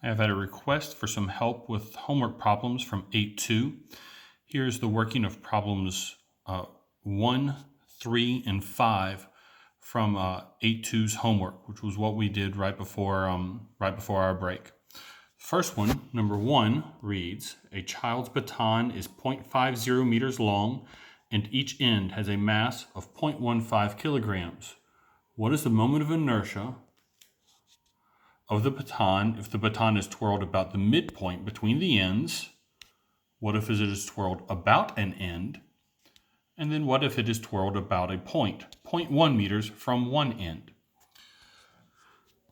I have had a request for some help with homework problems from 8.2. Here's the working of problems 1, 3, and 5 from 8.2's homework, which was what we did right before our break. First one, number 1, reads, a child's baton is 0.50 meters long and each end has a mass of 0.15 kilograms. What is the moment of inertia of the baton if the baton is twirled about the midpoint between the ends? What if it is twirled about an end? And then what if it is twirled about a point, 0.1 meters from one end?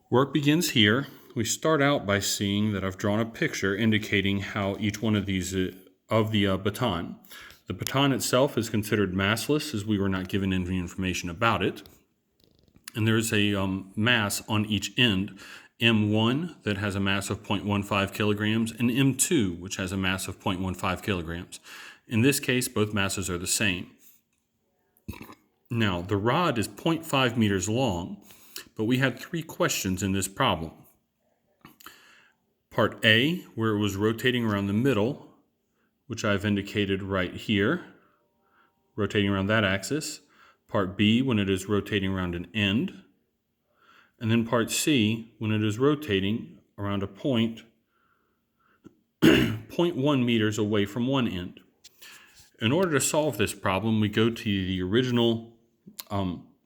Work begins here. We start out by seeing that I've drawn a picture indicating how each one of these of the baton. The baton itself is considered massless as we were not given any information about it. And there is a mass on each end, M1 that has a mass of 0.15 kilograms and M2 which has a mass of 0.15 kilograms. In this case, both masses are the same. Now, the rod is 0.5 meters long, but we had 3 questions in this problem. Part A, where it was rotating around the middle, which I've indicated right here, rotating around that axis. Part B, when it is rotating around an end. And then part C, when it is rotating around a point 0.1 meters away from one end. In order to solve this problem, we go to the original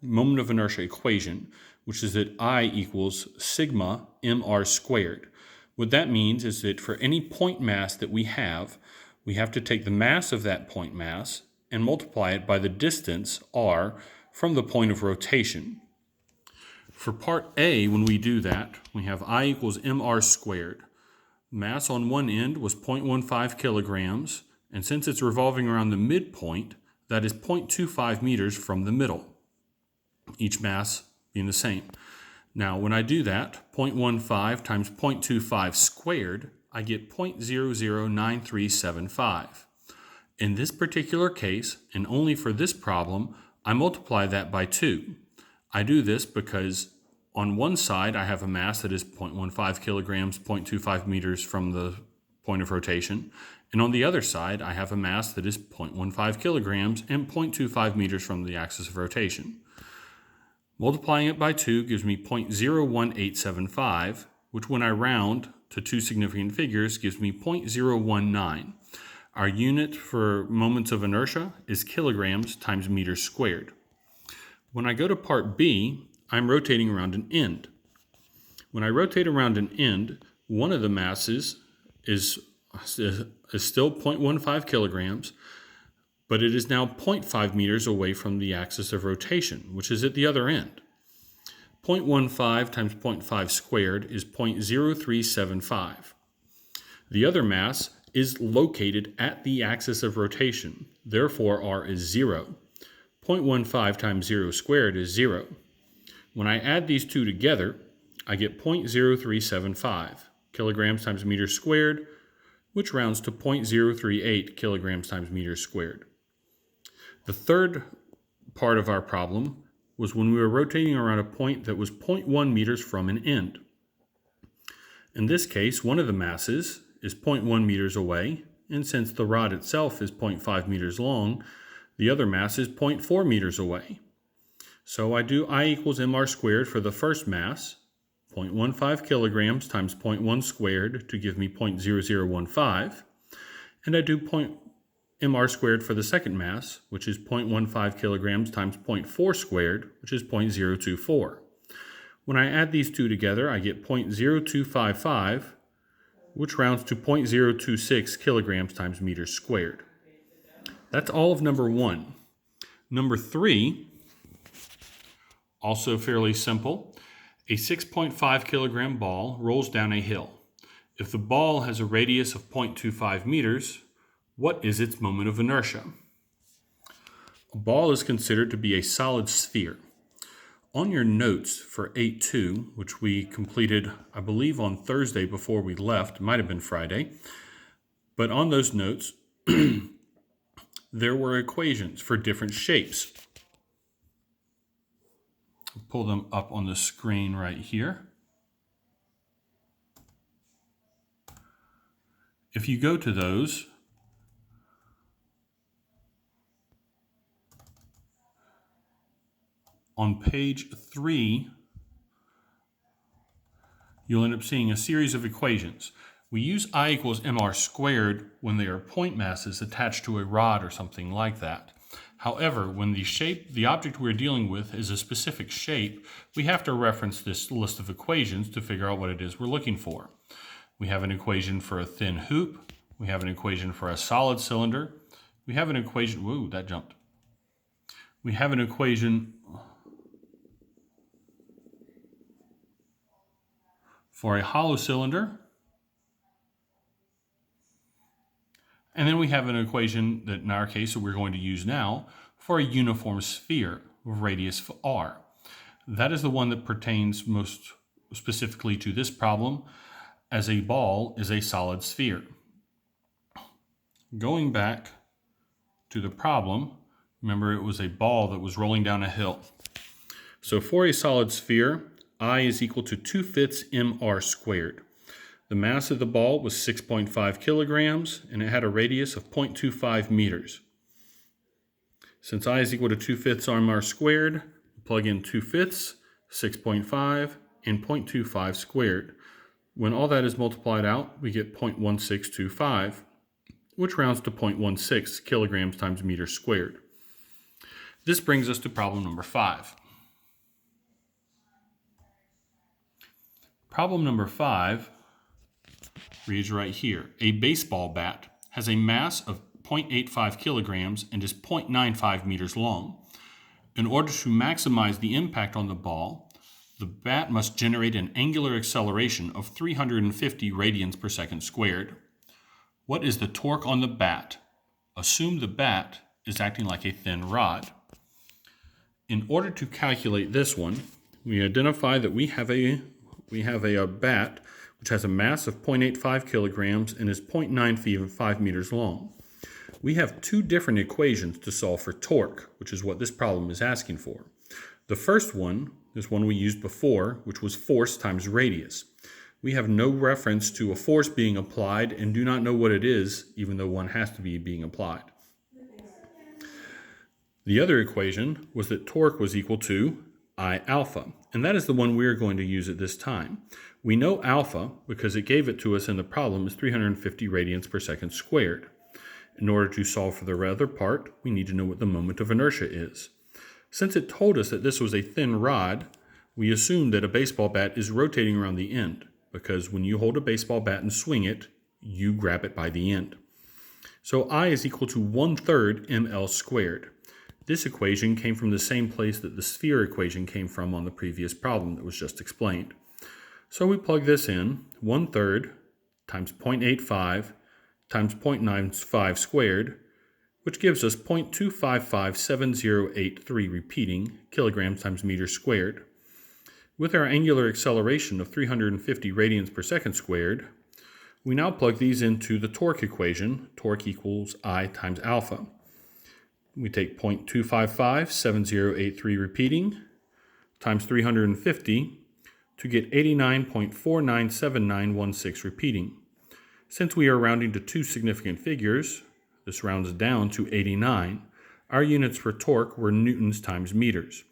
moment of inertia equation, which is that I equals sigma mr squared. What that means is that for any point mass that we have to take the mass of that point mass and multiply it by the distance r from the point of rotation. For part A, when we do that, we have I equals mr squared. Mass on one end was 0.15 kilograms, and since it's revolving around the midpoint, that is 0.25 meters from the middle, each mass being the same. Now, when I do that, 0.15 times 0.25 squared, I get 0.009375. In this particular case, and only for this problem, I multiply that by 2. I do this because on one side I have a mass that is 0.15 kilograms, 0.25 meters from the point of rotation, and on the other side I have a mass that is 0.15 kilograms and 0.25 meters from the axis of rotation. Multiplying it by 2 gives me 0.01875, which when I round to 2 significant figures gives me 0.019. Our unit for moments of inertia is kilograms times meters squared. When I go to part B, I'm rotating around an end. When I rotate around an end, one of the masses is still 0.15 kilograms, but it is now 0.5 meters away from the axis of rotation, which is at the other end. 0.15 times 0.5 squared is 0.0375. The other mass is located at the axis of rotation, therefore r is 0. 0.15 times 0 squared is 0. When I add these two together, I get 0.0375 kilograms times meters squared, which rounds to 0.038 kilograms times meters squared. The third part of our problem was when we were rotating around a point that was 0.1 meters from an end. In this case, one of the masses is 0.1 meters away, and since the rod itself is 0.5 meters long, the other mass is 0.4 meters away. So I do I equals mr squared for the first mass, 0.15 kilograms times 0.1 squared to give me 0.0015, and I do mr squared for the second mass, which is 0.15 kilograms times 0.4 squared, which is 0.024. When I add these two together, I get 0.0255, which rounds to 0.026 kilograms times meters squared. That's all of number 1. Number 3, also fairly simple. A 6.5 kilogram ball rolls down a hill. If the ball has a radius of 0.25 meters, what is its moment of inertia? A ball is considered to be a solid sphere. On your notes for 8.2, which we completed, I believe, on Thursday before we left, it might have been Friday, but on those notes, there were equations for different shapes. I'll pull them up on the screen right here. If you go to those, on page 3, you'll end up seeing a series of equations. We use I equals mr squared when they are point masses attached to a rod or something like that. However, when the object we're dealing with is a specific shape, we have to reference this list of equations to figure out what it is we're looking for. We have an equation for a thin hoop. We have an equation for a solid cylinder. We have an equation, whoa, that jumped. We have an equation for a hollow cylinder. And then we have an equation that in our case that we're going to use now for a uniform sphere of radius r. That is the one that pertains most specifically to this problem, as a ball is a solid sphere. Going back to the problem, remember it was a ball that was rolling down a hill. So for a solid sphere, I is equal to 2/5 mr squared. The mass of the ball was 6.5 kilograms, and it had a radius of 0.25 meters. Since I is equal to 2/5 mr squared, plug in 2/5, 6.5, and 0.25 squared. When all that is multiplied out, we get 0.1625, which rounds to 0.16 kilograms times meters squared. This brings us to problem number 5. Problem number 5 reads right here. A baseball bat has a mass of 0.85 kilograms and is 0.95 meters long. In order to maximize the impact on the ball, the bat must generate an angular acceleration of 350 radians per second squared. What is the torque on the bat? Assume the bat is acting like a thin rod. In order to calculate this one, we identify that we have a bat which has a mass of 0.85 kilograms and is 0.95 meters long. We have two different equations to solve for torque, which is what this problem is asking for. The first one is one we used before, which was force times radius. We have no reference to a force being applied and do not know what it is, even though one has to be being applied. The other equation was that torque was equal to I alpha, and that is the one we are going to use at this time. We know alpha because it gave it to us in the problem as 350 radians per second squared. In order to solve for the other part, we need to know what the moment of inertia is. Since it told us that this was a thin rod, we assume that a baseball bat is rotating around the end, because when you hold a baseball bat and swing it, you grab it by the end. So I is equal to 1/3 ml squared. This equation came from the same place that the sphere equation came from on the previous problem that was just explained. So we plug this in, 1/3 times 0.85 times 0.95 squared, which gives us 0.2557083 repeating kilograms times meters squared. With our angular acceleration of 350 radians per second squared, we now plug these into the torque equation, torque equals I times alpha. We take 0.2557083 repeating times 350 to get 89.497916 repeating. Since we are rounding to two significant figures, this rounds down to 89, our units for torque were newtons times meters.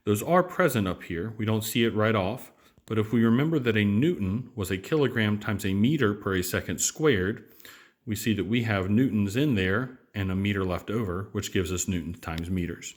Those are present up here. We don't see it right off, but if we remember that a newton was a kilogram times a meter per a second squared, we see that we have newtons in there and a meter left over, which gives us newtons times meters.